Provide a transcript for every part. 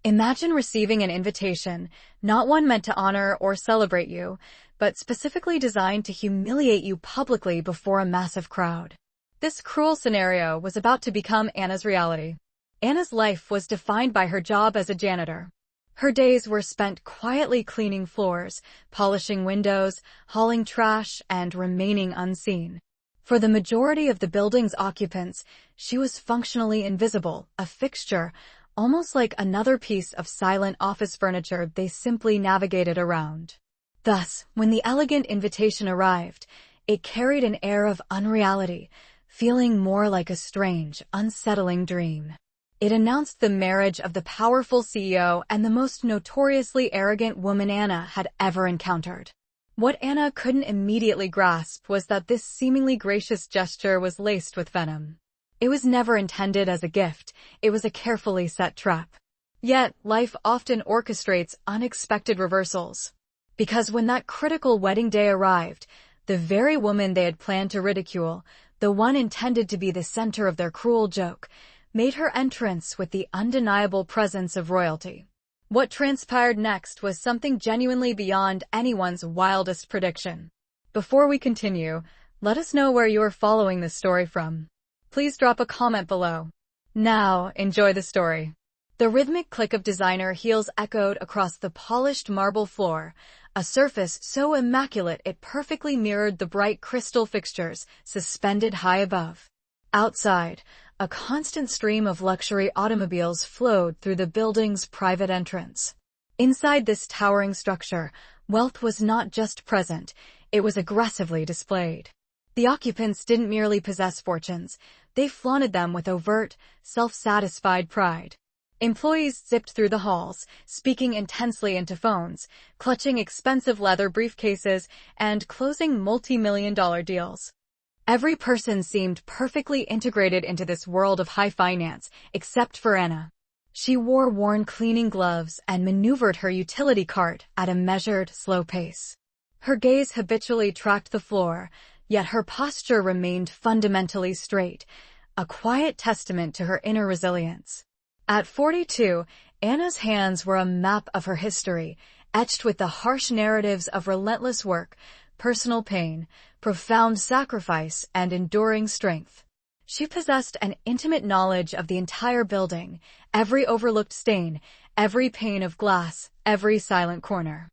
Imagine receiving an invitation, not one meant to honor or celebrate you, but specifically designed to humiliate you publicly before a massive crowd. This cruel scenario was about to become Anna's reality. Anna's life was defined by her job as a janitor. Her days were spent quietly cleaning floors, polishing windows, hauling trash, and remaining unseen. For the majority of the building's occupants, she was functionally invisible, a fixture, almost like another piece of silent office furniture they simply navigated around. Thus, when the elegant invitation arrived, it carried an air of unreality, feeling more like a strange, unsettling dream. It announced the marriage of the powerful CEO and the most notoriously arrogant woman Anna had ever encountered. What Anna couldn't immediately grasp was that this seemingly gracious gesture was laced with venom. It was never intended as a gift, it was a carefully set trap. Yet, life often orchestrates unexpected reversals. Because when that critical wedding day arrived, the very woman they had planned to ridicule, the one intended to be the center of their cruel joke, made her entrance with the undeniable presence of royalty. What transpired next was something genuinely beyond anyone's wildest prediction. Before we continue, let us know where you are following this story from. Please drop a comment below. Now, enjoy the story. The rhythmic click of designer heels echoed across the polished marble floor, a surface so immaculate it perfectly mirrored the bright crystal fixtures suspended high above. Outside, a constant stream of luxury automobiles flowed through the building's private entrance. Inside this towering structure, wealth was not just present, it was aggressively displayed. The occupants didn't merely possess fortunes, they flaunted them with overt, self-satisfied pride. Employees zipped through the halls, speaking intensely into phones, clutching expensive leather briefcases, and closing multi-million-dollar deals. Every person seemed perfectly integrated into this world of high finance, except for Anna. She wore worn cleaning gloves and maneuvered her utility cart at a measured, slow pace. Her gaze habitually tracked the floor, yet her posture remained fundamentally straight, a quiet testament to her inner resilience. At 42, Anna's hands were a map of her history, etched with the harsh narratives of relentless work, personal pain, profound sacrifice, and enduring strength. She possessed an intimate knowledge of the entire building, every overlooked stain, every pane of glass, every silent corner.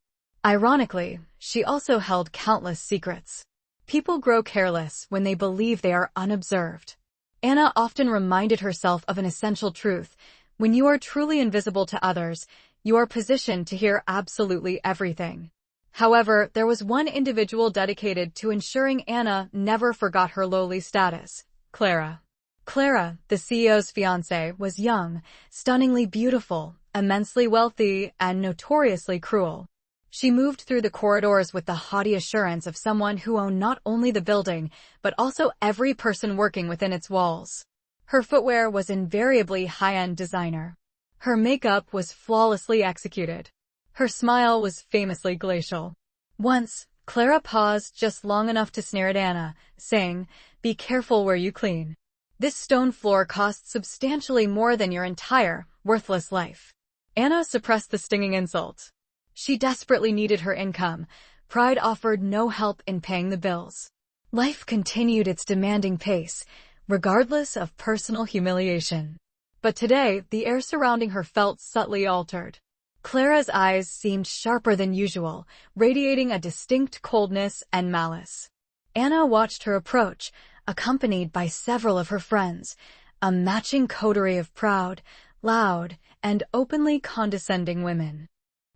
Ironically, she also held countless secrets. People grow careless when they believe they are unobserved. Anna often reminded herself of an essential truth: when you are truly invisible to others, you are positioned to hear absolutely everything. However, there was one individual dedicated to ensuring Anna never forgot her lowly status: Clara. Clara, the CEO's fiancée, was young, stunningly beautiful, immensely wealthy, and notoriously cruel. She moved through the corridors with the haughty assurance of someone who owned not only the building, but also every person working within its walls. Her footwear was invariably high-end designer. Her makeup was flawlessly executed. Her smile was famously glacial. Once, Clara paused just long enough to sneer at Anna, saying, "Be careful where you clean. This stone floor costs substantially more than your entire, worthless life." Anna suppressed the stinging insult. She desperately needed her income. Pride offered no help in paying the bills. Life continued its demanding pace, regardless of personal humiliation. But today, the air surrounding her felt subtly altered. Clara's eyes seemed sharper than usual, radiating a distinct coldness and malice. Anna watched her approach, accompanied by several of her friends, a matching coterie of proud, loud, and openly condescending women.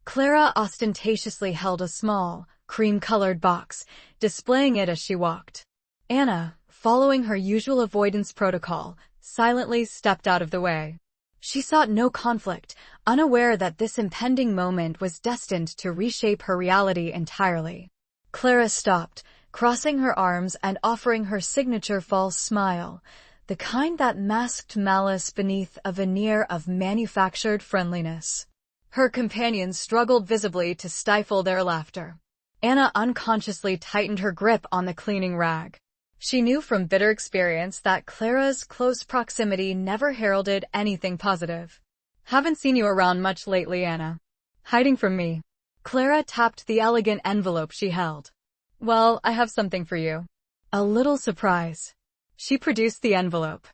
Clara ostentatiously held a small, cream-colored box, displaying it as she walked. Anna, following her usual avoidance protocol, silently stepped out of the way. She sought no conflict, unaware that this impending moment was destined to reshape her reality entirely. Clara stopped, crossing her arms and offering her signature false smile, the kind that masked malice beneath a veneer of manufactured friendliness. Her companions struggled visibly to stifle their laughter. Anna unconsciously tightened her grip on the cleaning rag. She knew from bitter experience that Clara's close proximity never heralded anything positive. Haven't seen you around much lately, Anna. Hiding from me. Clara tapped the elegant envelope she held. Well, I have something for you. A little surprise. She produced the envelope.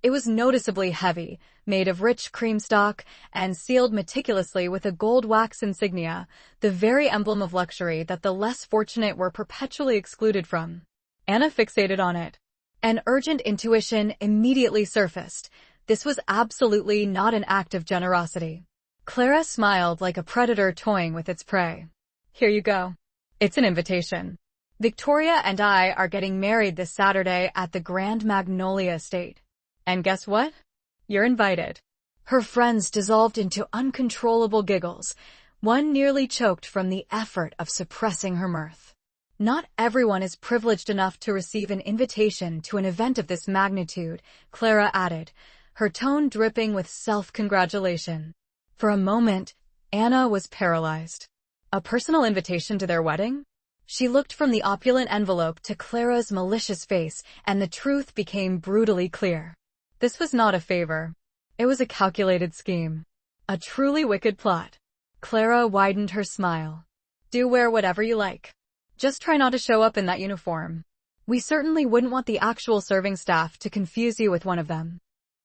It was noticeably heavy, made of rich cream stock, and sealed meticulously with a gold wax insignia, the very emblem of luxury that the less fortunate were perpetually excluded from. Anna fixated on it. An urgent intuition immediately surfaced. This was absolutely not an act of generosity. Clara smiled like a predator toying with its prey. Here you go. It's an invitation. Victoria and I are getting married this Saturday at the Grand Magnolia Estate. And guess what? You're invited. Her friends dissolved into uncontrollable giggles. One nearly choked from the effort of suppressing her mirth. Not everyone is privileged enough to receive an invitation to an event of this magnitude, Clara added, her tone dripping with self-congratulation. For a moment, Anna was paralyzed. A personal invitation to their wedding? She looked from the opulent envelope to Clara's malicious face, and the truth became brutally clear. This was not a favor. It was a calculated scheme. A truly wicked plot. Clara widened her smile. Do wear whatever you like. Just try not to show up in that uniform. We certainly wouldn't want the actual serving staff to confuse you with one of them.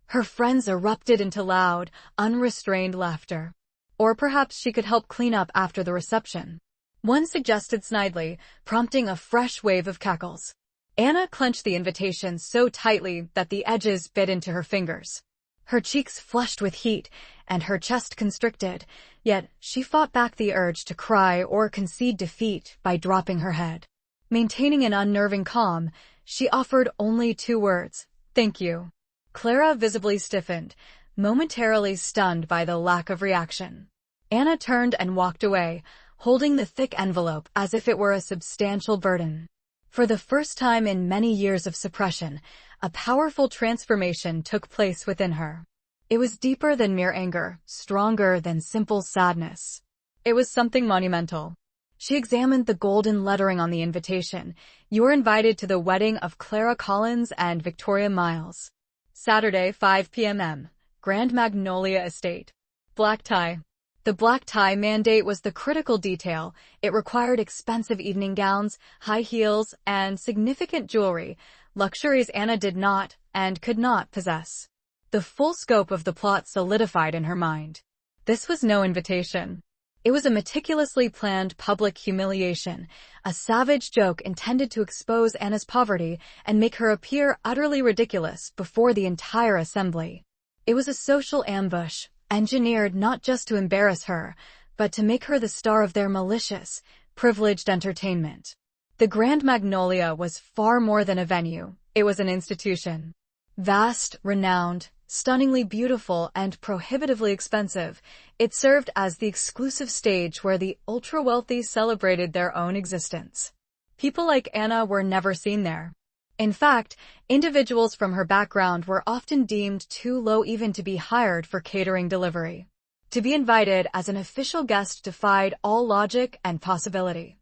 Her friends erupted into loud, unrestrained laughter. Or perhaps she could help clean up after the reception. One suggested snidely, prompting a fresh wave of cackles. Anna clenched the invitation so tightly that the edges bit into her fingers. Her cheeks flushed with heat, and her chest constricted, yet she fought back the urge to cry or concede defeat by dropping her head. Maintaining an unnerving calm, she offered only 2 words, "Thank you." Clara visibly stiffened, momentarily stunned by the lack of reaction. Anna turned and walked away, holding the thick envelope as if it were a substantial burden. For the first time in many years of suppression, a powerful transformation took place within her. It was deeper than mere anger, stronger than simple sadness. It was something monumental. She examined the golden lettering on the invitation. You are invited to the wedding of Clara Collins and Victoria Miles. Saturday, 5 p.m. Grand Magnolia Estate. Black tie. The black tie mandate was the critical detail. It required expensive evening gowns, high heels, and significant jewelry, luxuries Anna did not and could not possess. The full scope of the plot solidified in her mind. This was no invitation. It was a meticulously planned public humiliation, a savage joke intended to expose Anna's poverty and make her appear utterly ridiculous before the entire assembly. It was a social ambush, engineered not just to embarrass her, but to make her the star of their malicious, privileged entertainment. The Grand Magnolia was far more than a venue. It was an institution. Vast, renowned, stunningly beautiful, and prohibitively expensive, it served as the exclusive stage where the ultra-wealthy celebrated their own existence. People like Anna were never seen there. In fact, individuals from her background were often deemed too low even to be hired for catering delivery. To be invited as an official guest defied all logic and possibility.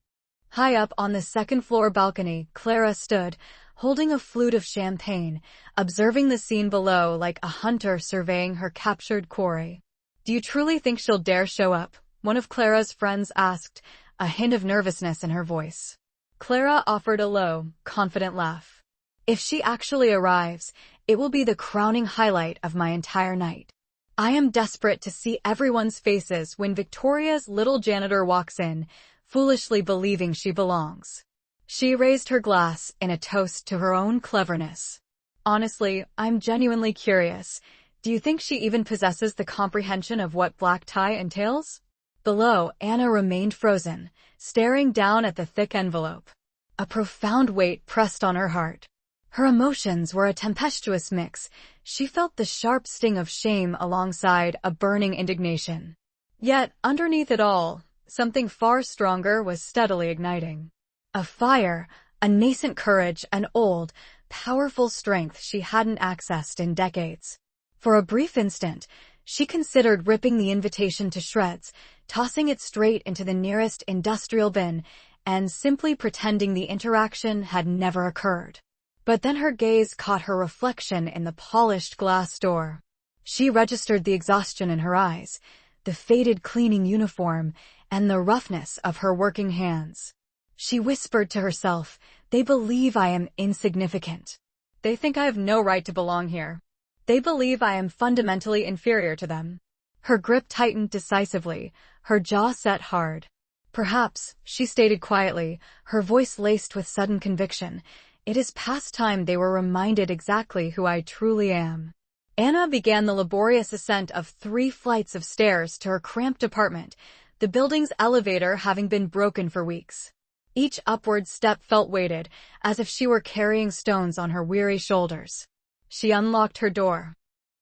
High up on the second-floor balcony, Clara stood, holding a flute of champagne, observing the scene below like a hunter surveying her captured quarry. "Do you truly think she'll dare show up?" one of Clara's friends asked, a hint of nervousness in her voice. Clara offered a low, confident laugh. "If she actually arrives, it will be the crowning highlight of my entire night. I am desperate to see everyone's faces when Victoria's little janitor walks in, foolishly believing she belongs." She raised her glass in a toast to her own cleverness. "Honestly, I'm genuinely curious. Do you think she even possesses the comprehension of what black tie entails?" Below, Anna remained frozen, staring down at the thick envelope. A profound weight pressed on her heart. Her emotions were a tempestuous mix. She felt the sharp sting of shame alongside a burning indignation. Yet, underneath it all, something far stronger was steadily igniting. A fire, a nascent courage, an old, powerful strength she hadn't accessed in decades. For a brief instant, she considered ripping the invitation to shreds, tossing it straight into the nearest industrial bin, and simply pretending the interaction had never occurred. But then her gaze caught her reflection in the polished glass door. She registered the exhaustion in her eyes, the faded cleaning uniform, and the roughness of her working hands. She whispered to herself, "They believe I am insignificant. They think I have no right to belong here. They believe I am fundamentally inferior to them." Her grip tightened decisively, her jaw set hard. "Perhaps," she stated quietly, her voice laced with sudden conviction, "it is past time they were reminded exactly who I truly am." Anna began the laborious ascent of 3 flights of stairs to her cramped apartment, the building's elevator having been broken for weeks. Each upward step felt weighted, as if she were carrying stones on her weary shoulders. She unlocked her door.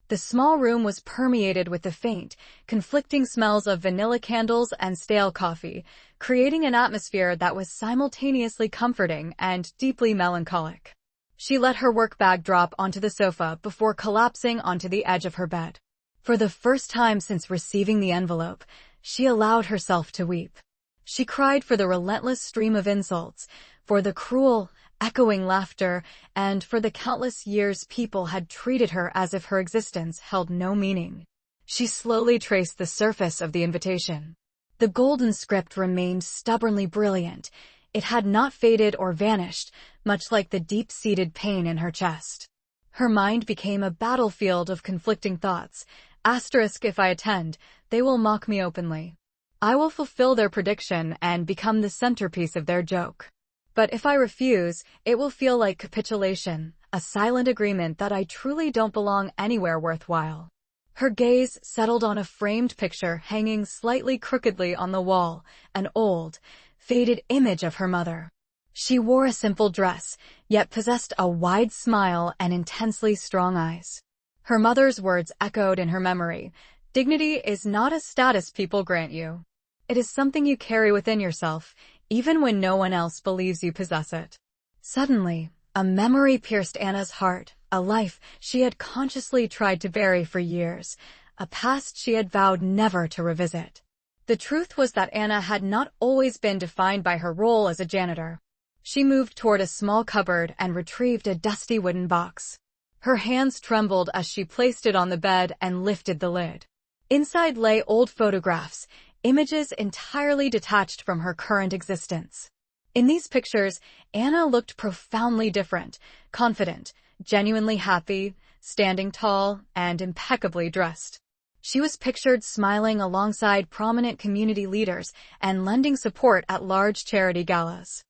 The small room was permeated with the faint, conflicting smells of vanilla candles and stale coffee, creating an atmosphere that was simultaneously comforting and deeply melancholic. She let her work bag drop onto the sofa before collapsing onto the edge of her bed. For the first time since receiving the envelope, she allowed herself to weep. She cried for the relentless stream of insults, for the cruel, echoing laughter, and for the countless years people had treated her as if her existence held no meaning. She slowly traced the surface of the invitation. The golden script remained stubbornly brilliant. It had not faded or vanished, much like the deep-seated pain in her chest. Her mind became a battlefield of conflicting thoughts. Asterisk, if I attend, they will mock me openly. I will fulfill their prediction and become the centerpiece of their joke. But if I refuse, it will feel like capitulation, a silent agreement that I truly don't belong anywhere worthwhile. Her gaze settled on a framed picture hanging slightly crookedly on the wall, an old, faded image of her mother. She wore a simple dress, yet possessed a wide smile and intensely strong eyes. Her mother's words echoed in her memory. "Dignity is not a status people grant you. It is something you carry within yourself, even when no one else believes you possess it." Suddenly, a memory pierced Anna's heart, a life she had consciously tried to bury for years, a past she had vowed never to revisit. The truth was that Anna had not always been defined by her role as a janitor. She moved toward a small cupboard and retrieved a dusty wooden box. Her hands trembled as she placed it on the bed and lifted the lid. Inside lay old photographs, images entirely detached from her current existence. In these pictures, Anna looked profoundly different, confident, genuinely happy, standing tall, and impeccably dressed. She was pictured smiling alongside prominent community leaders and lending support at large charity galas.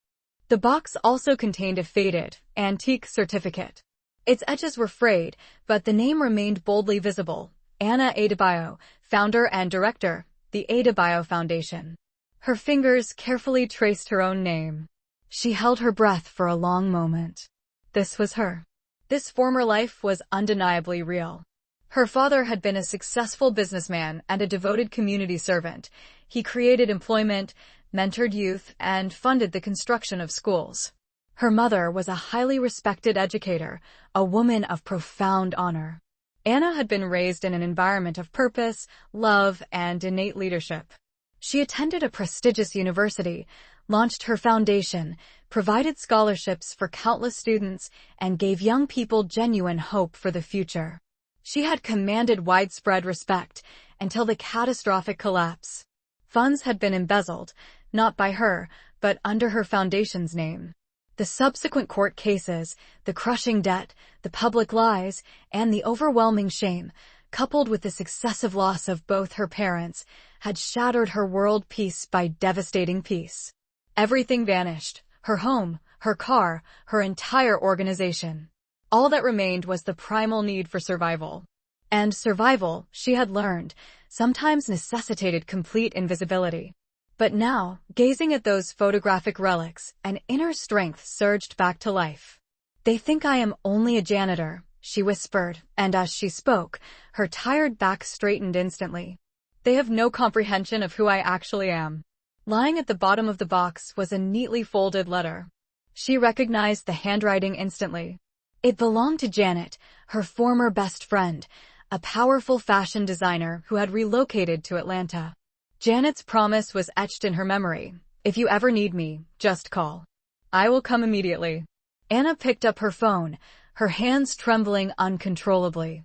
The box also contained a faded, antique certificate. Its edges were frayed, but the name remained boldly visible: Anna Adebayo, founder and director, the Adebayo Foundation. Her fingers carefully traced her own name. She held her breath for a long moment. This was her. This former life was undeniably real. Her father had been a successful businessman and a devoted community servant. He created employment, mentored youth, and funded the construction of schools. Her mother was a highly respected educator, a woman of profound honor. Anna had been raised in an environment of purpose, love, and innate leadership. She attended a prestigious university, launched her foundation, provided scholarships for countless students, and gave young people genuine hope for the future. She had commanded widespread respect until the catastrophic collapse. Funds had been embezzled, not by her, but under her foundation's name. The subsequent court cases, the crushing debt, the public lies, and the overwhelming shame, coupled with the successive loss of both her parents, had shattered her world piece by devastating piece. Everything vanished: her home, her car, her entire organization. All that remained was the primal need for survival. And survival, she had learned, sometimes necessitated complete invisibility. But now, gazing at those photographic relics, an inner strength surged back to life. "They think I am only a janitor," she whispered, and as she spoke, her tired back straightened instantly. "They have no comprehension of who I actually am." Lying at the bottom of the box was a neatly folded letter. She recognized the handwriting instantly. It belonged to Janet, her former best friend, a powerful fashion designer who had relocated to Atlanta. Janet's promise was etched in her memory: "If you ever need me, just call. I will come immediately." Anna picked up her phone, her hands trembling uncontrollably.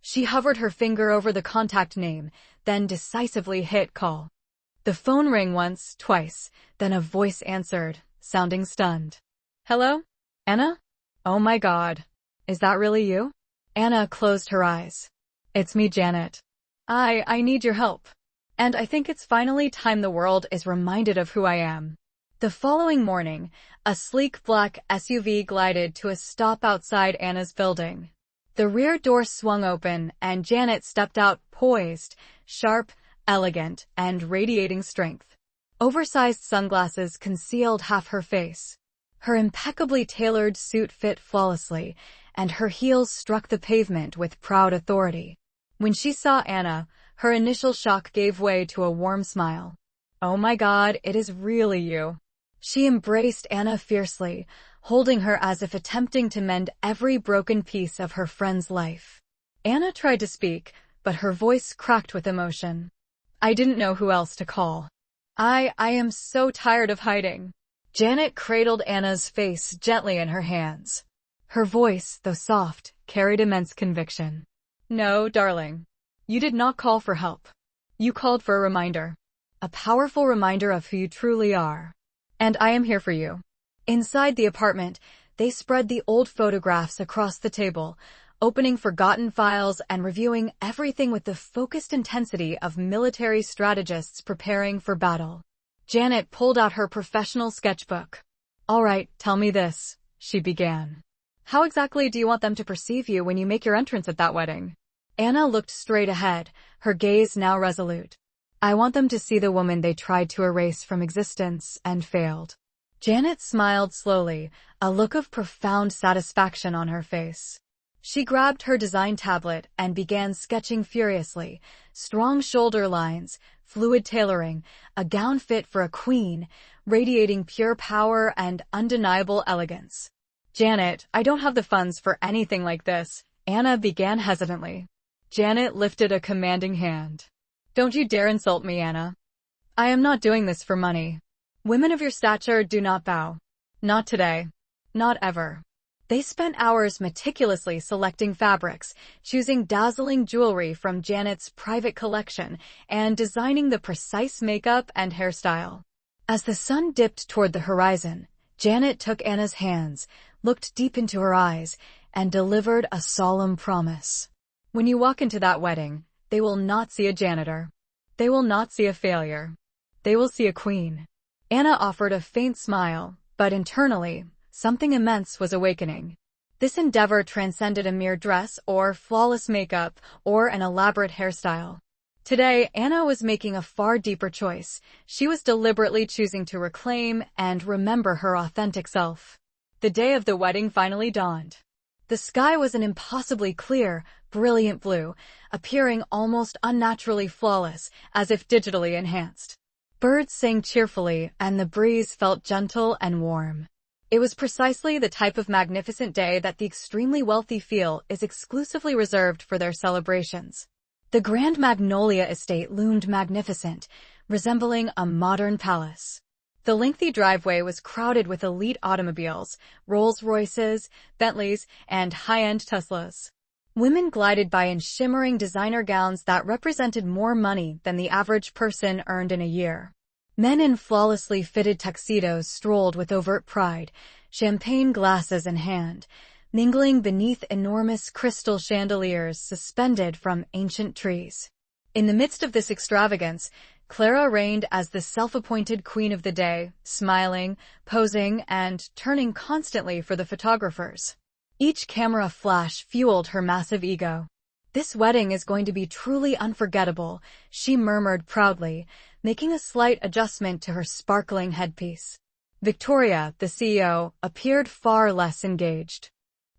She hovered her finger over the contact name, then decisively hit call. The phone rang once, twice, then a voice answered, sounding stunned. Hello? Anna? Oh my God. Is that really you? Anna closed her eyes. It's me, Janet. I need your help. And I think it's finally time the world is reminded of who I am. The following morning, a sleek black SUV glided to a stop outside Anna's building. The rear door swung open and Janet stepped out poised, sharp, elegant, and radiating strength. Oversized sunglasses concealed half her face. Her impeccably tailored suit fit flawlessly, and her heels struck the pavement with proud authority. When she saw Anna, her initial shock gave way to a warm smile. Oh my God, it is really you. She embraced Anna fiercely, holding her as if attempting to mend every broken piece of her friend's life. Anna tried to speak, but her voice cracked with emotion. I didn't know who else to call. I am so tired of hiding. Janet cradled Anna's face gently in her hands. Her voice, though soft, carried immense conviction. No, darling. You did not call for help. You called for a reminder. A powerful reminder of who you truly are. And I am here for you. Inside the apartment, they spread the old photographs across the table, opening forgotten files and reviewing everything with the focused intensity of military strategists preparing for battle. Janet pulled out her professional sketchbook. All right, tell me this, she began. How exactly do you want them to perceive you when you make your entrance at that wedding? Anna looked straight ahead, her gaze now resolute. I want them to see the woman they tried to erase from existence and failed. Janet smiled slowly, a look of profound satisfaction on her face. She grabbed her design tablet and began sketching furiously. Strong shoulder lines, fluid tailoring, a gown fit for a queen, radiating pure power and undeniable elegance. Janet, I don't have the funds for anything like this, Anna began hesitantly. Janet lifted a commanding hand. Don't you dare insult me, Anna. I am not doing this for money. Women of your stature do not bow. Not today. Not ever. They spent hours meticulously selecting fabrics, choosing dazzling jewelry from Janet's private collection, and designing the precise makeup and hairstyle. As the sun dipped toward the horizon, Janet took Anna's hands, looked deep into her eyes, and delivered a solemn promise. When you walk into that wedding, they will not see a janitor. They will not see a failure. They will see a queen. Anna offered a faint smile, but internally, something immense was awakening. This endeavor transcended a mere dress or flawless makeup or an elaborate hairstyle. Today, Anna was making a far deeper choice. She was deliberately choosing to reclaim and remember her authentic self. The day of the wedding finally dawned. The sky was an impossibly clear, brilliant blue, appearing almost unnaturally flawless, as if digitally enhanced. Birds sang cheerfully, and the breeze felt gentle and warm. It was precisely the type of magnificent day that the extremely wealthy feel is exclusively reserved for their celebrations. The Grand Magnolia estate loomed magnificent, resembling a modern palace. The lengthy driveway was crowded with elite automobiles, Rolls-Royces, Bentleys, and high-end Teslas. Women glided by in shimmering designer gowns that represented more money than the average person earned in a year. Men in flawlessly fitted tuxedos strolled with overt pride, champagne glasses in hand, mingling beneath enormous crystal chandeliers suspended from ancient trees. In the midst of this extravagance, Clara reigned as the self-appointed queen of the day, smiling, posing, and turning constantly for the photographers. Each camera flash fueled her massive ego. This wedding is going to be truly unforgettable, she murmured proudly, making a slight adjustment to her sparkling headpiece. Victoria, the CEO, appeared far less engaged.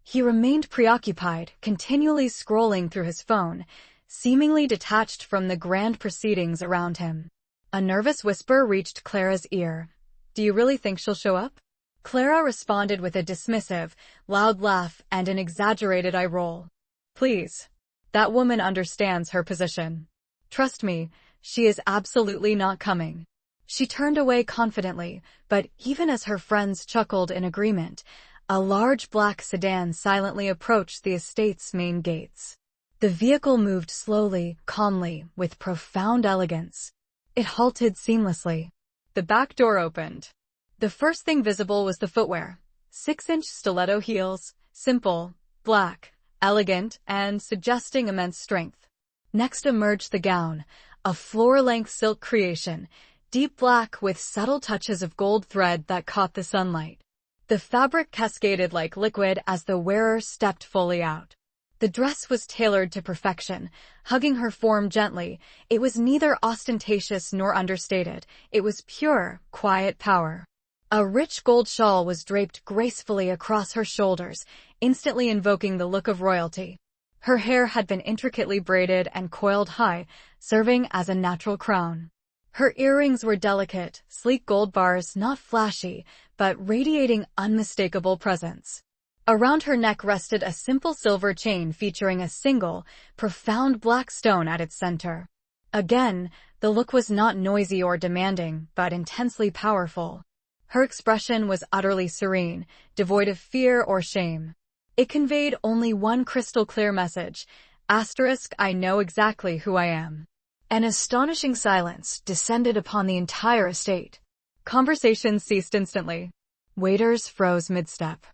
He remained preoccupied, continually scrolling through his phone, seemingly detached from the grand proceedings around him. A nervous whisper reached Clara's ear. Do you really think she'll show up? Clara responded with a dismissive, loud laugh and an exaggerated eye roll. Please. That woman understands her position. Trust me, she is absolutely not coming. She turned away confidently, but even as her friends chuckled in agreement, a large black sedan silently approached the estate's main gates. The vehicle moved slowly, calmly, with profound elegance. It halted seamlessly. The back door opened. The first thing visible was the footwear. 6-inch stiletto heels, simple, black, elegant, and suggesting immense strength. Next emerged the gown, a floor-length silk creation, deep black with subtle touches of gold thread that caught the sunlight. The fabric cascaded like liquid as the wearer stepped fully out. The dress was tailored to perfection, hugging her form gently. It was neither ostentatious nor understated. It was pure, quiet power. A rich gold shawl was draped gracefully across her shoulders, instantly invoking the look of royalty. Her hair had been intricately braided and coiled high, serving as a natural crown. Her earrings were delicate, sleek gold bars, not flashy, but radiating unmistakable presence. Around her neck rested a simple silver chain featuring a single, profound black stone at its center. Again, the look was not noisy or demanding, but intensely powerful. Her expression was utterly serene, devoid of fear or shame. It conveyed only one crystal-clear message, I know exactly who I am. An astonishing silence descended upon the entire estate. Conversations ceased instantly. Waiters froze mid-step.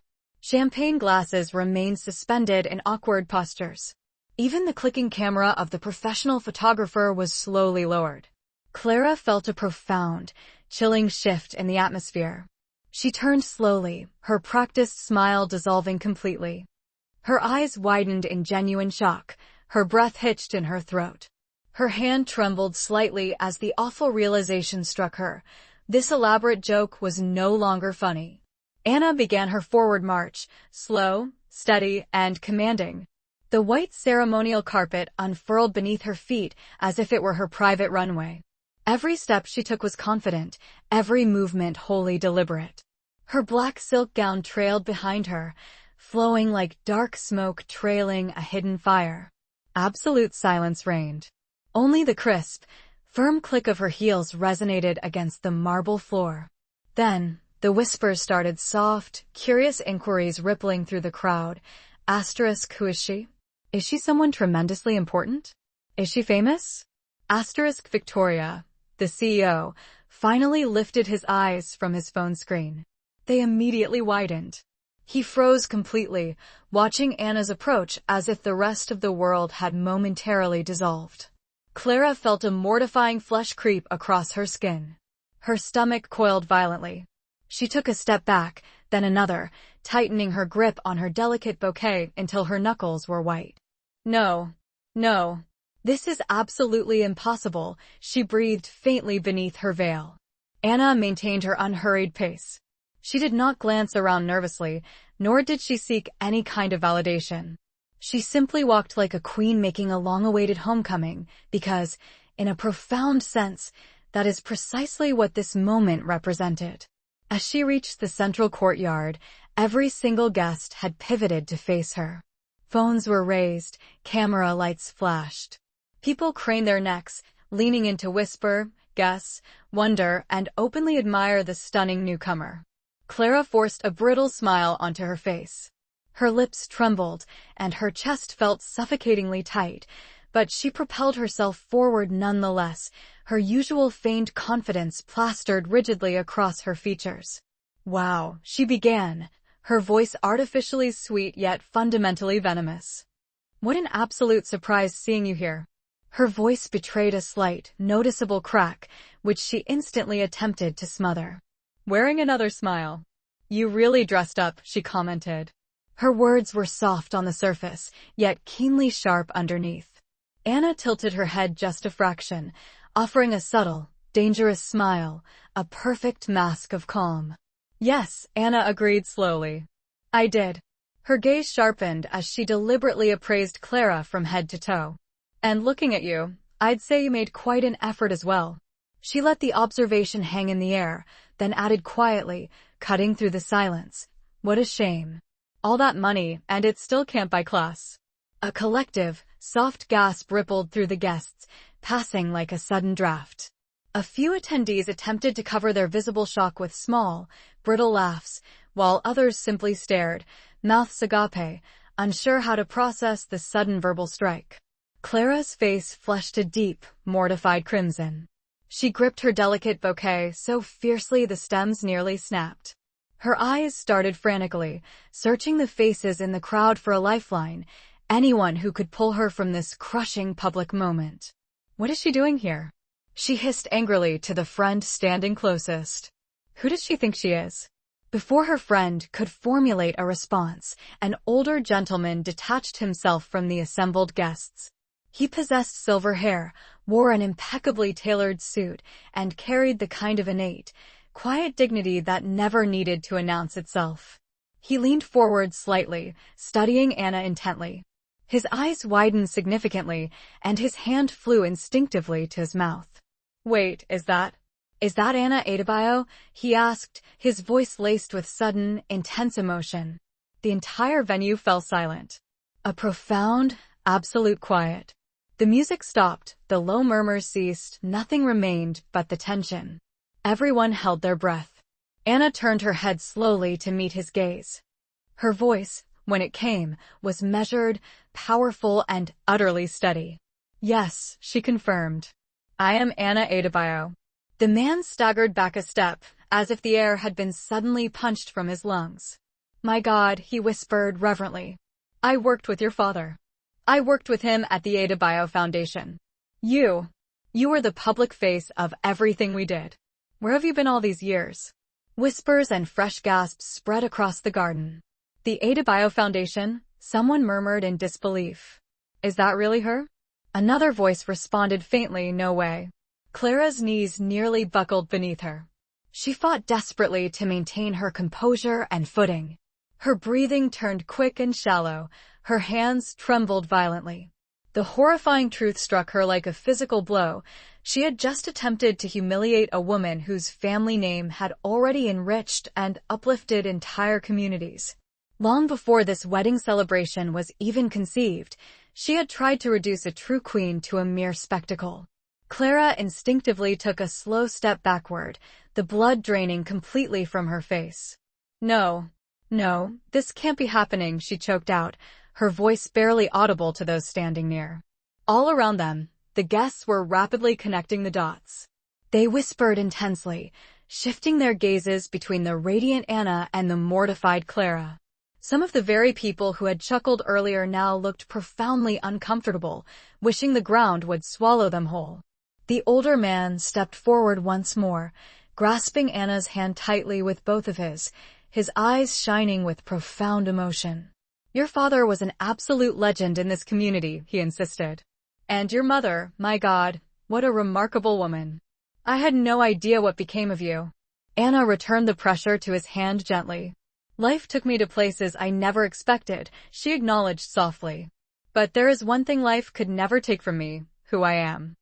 Champagne glasses remained suspended in awkward postures. Even the clicking camera of the professional photographer was slowly lowered. Clara felt a profound, chilling shift in the atmosphere. She turned slowly, her practiced smile dissolving completely. Her eyes widened in genuine shock, her breath hitched in her throat. Her hand trembled slightly as the awful realization struck her. This elaborate joke was no longer funny. Anna began her forward march, slow, steady, and commanding. The white ceremonial carpet unfurled beneath her feet as if it were her private runway. Every step she took was confident, every movement wholly deliberate. Her black silk gown trailed behind her, flowing like dark smoke trailing a hidden fire. Absolute silence reigned. Only the crisp, firm click of her heels resonated against the marble floor. Then, the whispers started, soft, curious inquiries rippling through the crowd. Who is she? Is she someone tremendously important? Is she famous? Victoria, the CEO, finally lifted his eyes from his phone screen. They immediately widened. He froze completely, watching Anna's approach as if the rest of the world had momentarily dissolved. Clara felt a mortifying flesh creep across her skin. Her stomach coiled violently. She took a step back, then another, tightening her grip on her delicate bouquet until her knuckles were white. No. This is absolutely impossible, she breathed faintly beneath her veil. Anna maintained her unhurried pace. She did not glance around nervously, nor did she seek any kind of validation. She simply walked like a queen making a long-awaited homecoming, because, in a profound sense, that is precisely what this moment represented. As she reached the central courtyard, every single guest had pivoted to face her. Phones were raised, camera lights flashed. People craned their necks, leaning in to whisper, guess, wonder, and openly admire the stunning newcomer. Clara forced a brittle smile onto her face. Her lips trembled, and her chest felt suffocatingly tight, but she propelled herself forward nonetheless, her usual feigned confidence plastered rigidly across her features. Wow, she began, her voice artificially sweet yet fundamentally venomous. What an absolute surprise seeing you here. Her voice betrayed a slight, noticeable crack, which she instantly attempted to smother. Wearing another smile. You really dressed up, she commented. Her words were soft on the surface, yet keenly sharp underneath. Anna tilted her head just a fraction, offering a subtle, dangerous smile, a perfect mask of calm. Yes, Anna agreed slowly. I did. Her gaze sharpened as she deliberately appraised Clara from head to toe. And looking at you, I'd say you made quite an effort as well. She let the observation hang in the air, then added quietly, cutting through the silence. What a shame. All that money, and it still can't buy class. A collective, soft gasp rippled through the guests, passing like a sudden draft. A few attendees attempted to cover their visible shock with small, brittle laughs, while others simply stared, mouths agape, unsure how to process the sudden verbal strike. Clara's face flushed a deep, mortified crimson. She gripped her delicate bouquet so fiercely the stems nearly snapped. Her eyes started frantically, searching the faces in the crowd for a lifeline, anyone who could pull her from this crushing public moment. What is she doing here? She hissed angrily to the friend standing closest. Who does she think she is? Before her friend could formulate a response, an older gentleman detached himself from the assembled guests. He possessed silver hair, wore an impeccably tailored suit, and carried the kind of innate, quiet dignity that never needed to announce itself. He leaned forward slightly, studying Anna intently. His eyes widened significantly, and his hand flew instinctively to his mouth. Wait, is that Anna Adebayo? He asked, his voice laced with sudden, intense emotion. The entire venue fell silent. A profound, absolute quiet. The music stopped, the low murmurs ceased, nothing remained but the tension. Everyone held their breath. Anna turned her head slowly to meet his gaze. Her voice, when it came, was measured, powerful, and utterly steady. Yes, she confirmed. I am Anna Adebayo. The man staggered back a step, as if the air had been suddenly punched from his lungs. My God, he whispered reverently. I worked with your father. I worked with him at the Adebayo Foundation. You were the public face of everything we did. Where have you been all these years? Whispers and fresh gasps spread across the garden. The Adebayo Foundation? Someone murmured in disbelief. Is that really her? Another voice responded faintly, no way. Clara's knees nearly buckled beneath her. She fought desperately to maintain her composure and footing. Her breathing turned quick and shallow. Her hands trembled violently. The horrifying truth struck her like a physical blow. She had just attempted to humiliate a woman whose family name had already enriched and uplifted entire communities. Long before this wedding celebration was even conceived, she had tried to reduce a true queen to a mere spectacle. Clara instinctively took a slow step backward, the blood draining completely from her face. No, this can't be happening, she choked out, her voice barely audible to those standing near. All around them, the guests were rapidly connecting the dots. They whispered intensely, shifting their gazes between the radiant Anna and the mortified Clara. Some of the very people who had chuckled earlier now looked profoundly uncomfortable, wishing the ground would swallow them whole. The older man stepped forward once more, grasping Anna's hand tightly with both of his eyes shining with profound emotion. Your father was an absolute legend in this community, he insisted. And your mother, my God, what a remarkable woman. I had no idea what became of you. Anna returned the pressure to his hand gently. Life took me to places I never expected, she acknowledged softly. But there is one thing life could never take from me, who I am.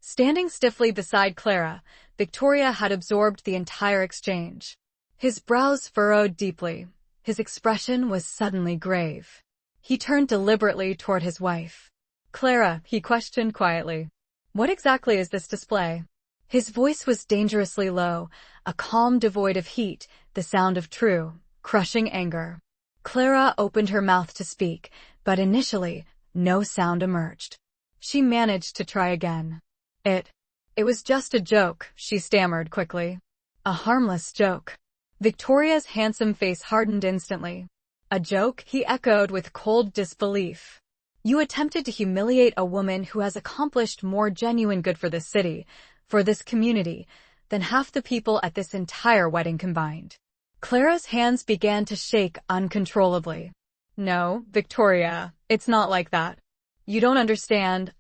Standing stiffly beside Clara, Victoria had absorbed the entire exchange. His brows furrowed deeply. His expression was suddenly grave. He turned deliberately toward his wife. Clara, he questioned quietly. What exactly is this display? His voice was dangerously low, a calm devoid of heat, the sound of true, crushing anger. Clara opened her mouth to speak, but initially, no sound emerged. She managed to try again. It was just a joke, she stammered quickly. A harmless joke. Victoria's handsome face hardened instantly. A joke, he echoed with cold disbelief. You attempted to humiliate a woman who has accomplished more genuine good for this city, for this community, than half the people at this entire wedding combined. Clara's hands began to shake uncontrollably. No, Victoria, it's not like that. You don't understand,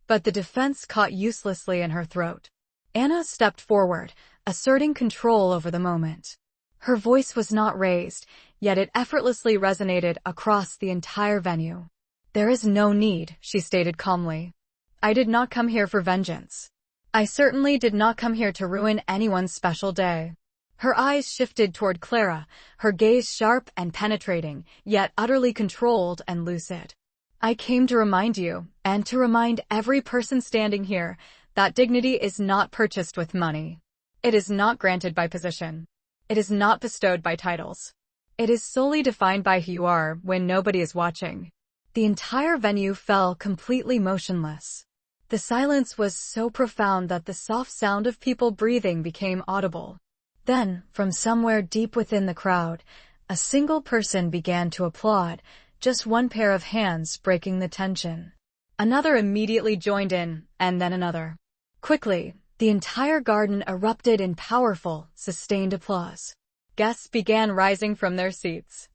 But the defense caught uselessly in her throat. Anna stepped forward, asserting control over the moment. Her voice was not raised, yet it effortlessly resonated across the entire venue. There is no need, she stated calmly. I did not come here for vengeance. I certainly did not come here to ruin anyone's special day. Her eyes shifted toward Clara, her gaze sharp and penetrating, yet utterly controlled and lucid. I came to remind you, and to remind every person standing here, that dignity is not purchased with money. It is not granted by position. It is not bestowed by titles. It is solely defined by who you are when nobody is watching. The entire venue fell completely motionless. The silence was so profound that the soft sound of people breathing became audible. Then, from somewhere deep within the crowd, a single person began to applaud, just one pair of hands breaking the tension. Another immediately joined in, and then another. Quickly, the entire garden erupted in powerful, sustained applause. Guests began rising from their seats.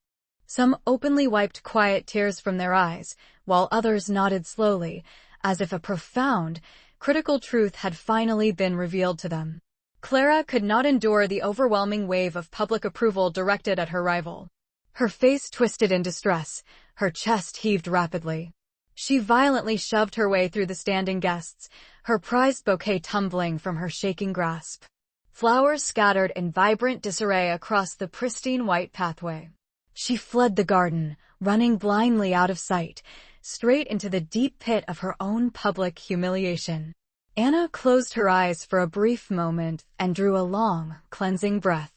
Some openly wiped quiet tears from their eyes, while others nodded slowly, as if a profound, critical truth had finally been revealed to them. Clara could not endure the overwhelming wave of public approval directed at her rival. Her face twisted in distress, her chest heaved rapidly. She violently shoved her way through the standing guests, her prized bouquet tumbling from her shaking grasp. Flowers scattered in vibrant disarray across the pristine white pathway. She fled the garden, running blindly out of sight, straight into the deep pit of her own public humiliation. Anna closed her eyes for a brief moment and drew a long, cleansing breath.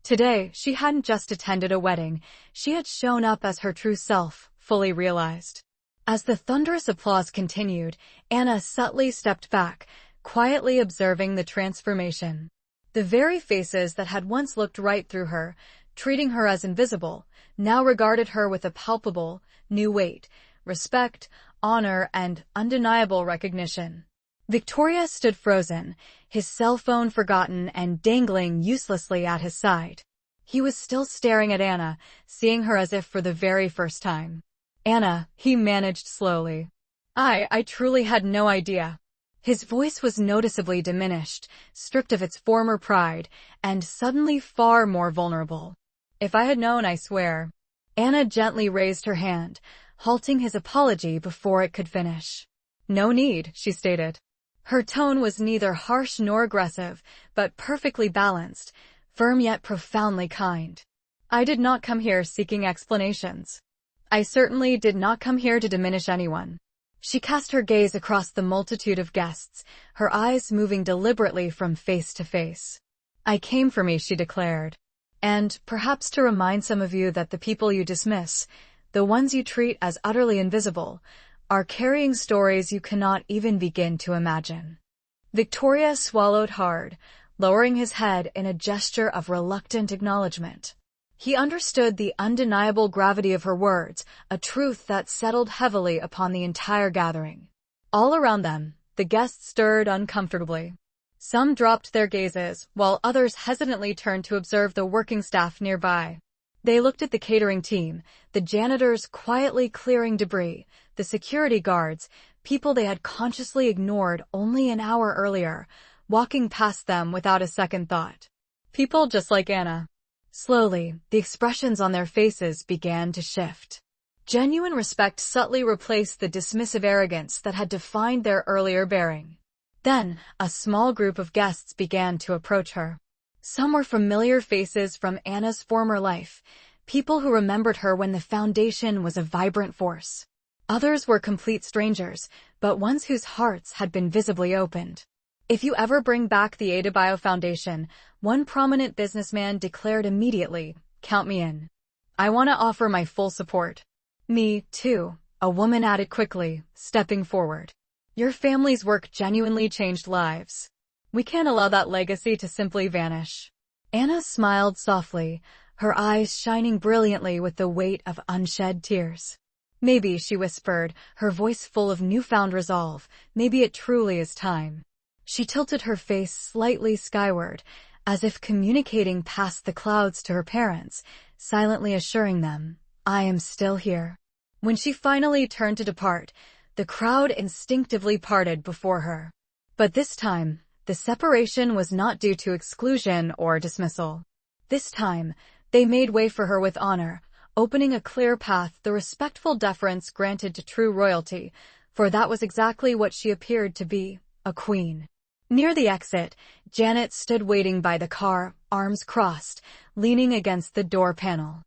Today, she hadn't just attended a wedding, she had shown up as her true self, fully realized. As the thunderous applause continued, Anna subtly stepped back, quietly observing the transformation. The very faces that had once looked right through her, treating her as invisible, now regarded her with a palpable, new weight, respect, honor, and undeniable recognition. Victoria stood frozen, his cell phone forgotten and dangling uselessly at his side. He was still staring at Anna, seeing her as if for the very first time. Anna, he managed slowly. I truly had no idea. His voice was noticeably diminished, stripped of its former pride, and suddenly far more vulnerable. If I had known, I swear. Anna gently raised her hand, halting his apology before it could finish. No need, she stated. Her tone was neither harsh nor aggressive, but perfectly balanced, firm yet profoundly kind. I did not come here seeking explanations. I certainly did not come here to diminish anyone. She cast her gaze across the multitude of guests, her eyes moving deliberately from face to face. I came for me, she declared. And perhaps to remind some of you that the people you dismiss, the ones you treat as utterly invisible, are carrying stories you cannot even begin to imagine. Victoria swallowed hard, lowering his head in a gesture of reluctant acknowledgement. He understood the undeniable gravity of her words, a truth that settled heavily upon the entire gathering. All around them, the guests stirred uncomfortably. Some dropped their gazes, while others hesitantly turned to observe the working staff nearby. They looked at the catering team, the janitors quietly clearing debris, the security guards, people they had consciously ignored only an hour earlier, walking past them without a second thought. People just like Anna. Slowly, the expressions on their faces began to shift. Genuine respect subtly replaced the dismissive arrogance that had defined their earlier bearing. Then, a small group of guests began to approach her. Some were familiar faces from Anna's former life, people who remembered her when the foundation was a vibrant force. Others were complete strangers, but ones whose hearts had been visibly opened. If you ever bring back the Adebayo Foundation, one prominent businessman declared immediately, count me in. I want to offer my full support. Me, too, a woman added quickly, stepping forward. Your family's work genuinely changed lives. We can't allow that legacy to simply vanish. Anna smiled softly, her eyes shining brilliantly with the weight of unshed tears. Maybe, she whispered, her voice full of newfound resolve, maybe it truly is time. She tilted her face slightly skyward, as if communicating past the clouds to her parents, silently assuring them, I am still here. When she finally turned to depart, the crowd instinctively parted before her. But this time, the separation was not due to exclusion or dismissal. This time, they made way for her with honor, opening a clear path, the respectful deference granted to true royalty, for that was exactly what she appeared to be, a queen. Near the exit, Janet stood waiting by the car, arms crossed, leaning against the door panel.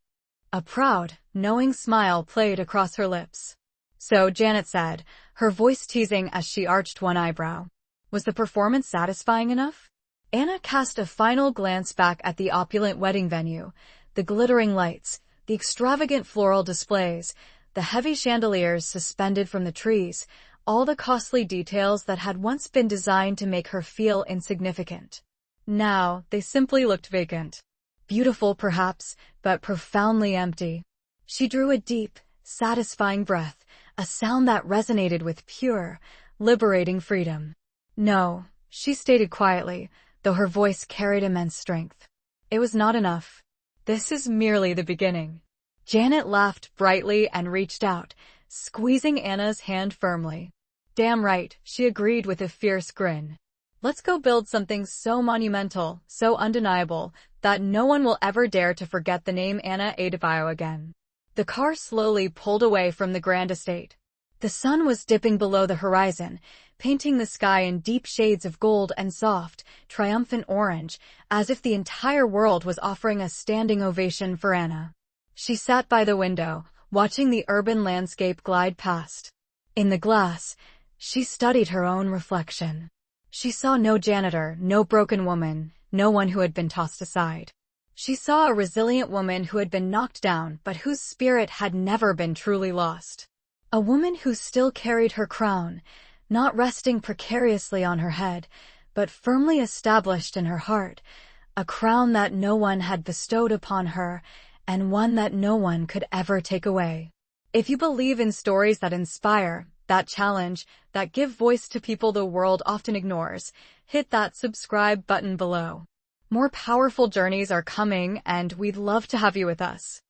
A proud, knowing smile played across her lips. So, Janet said, her voice teasing as she arched one eyebrow. Was the performance satisfying enough? Anna cast a final glance back at the opulent wedding venue, the glittering lights, The extravagant floral displays, the heavy chandeliers suspended from the trees, all the costly details that had once been designed to make her feel insignificant. Now, they simply looked vacant. Beautiful, perhaps, but profoundly empty. She drew a deep, satisfying breath, a sound that resonated with pure, liberating freedom. No, she stated quietly, though her voice carried immense strength. It was not enough. This is merely the beginning. Janet laughed brightly and reached out, squeezing Anna's hand firmly. Damn right, she agreed with a fierce grin. Let's go build something so monumental, so undeniable, that no one will ever dare to forget the name Anna Adebayo again. The car slowly pulled away from the grand estate. The sun was dipping below the horizon, painting the sky in deep shades of gold and soft, triumphant orange, as if the entire world was offering a standing ovation for Anna. She sat by the window, watching the urban landscape glide past. In the glass, she studied her own reflection. She saw no janitor, no broken woman, no one who had been tossed aside. She saw a resilient woman who had been knocked down but whose spirit had never been truly lost. A woman who still carried her crown, not resting precariously on her head, but firmly established in her heart, a crown that no one had bestowed upon her, and one that no one could ever take away. If you believe in stories that inspire, that challenge, that give voice to people the world often ignores, hit that subscribe button below. More powerful journeys are coming, and we'd love to have you with us.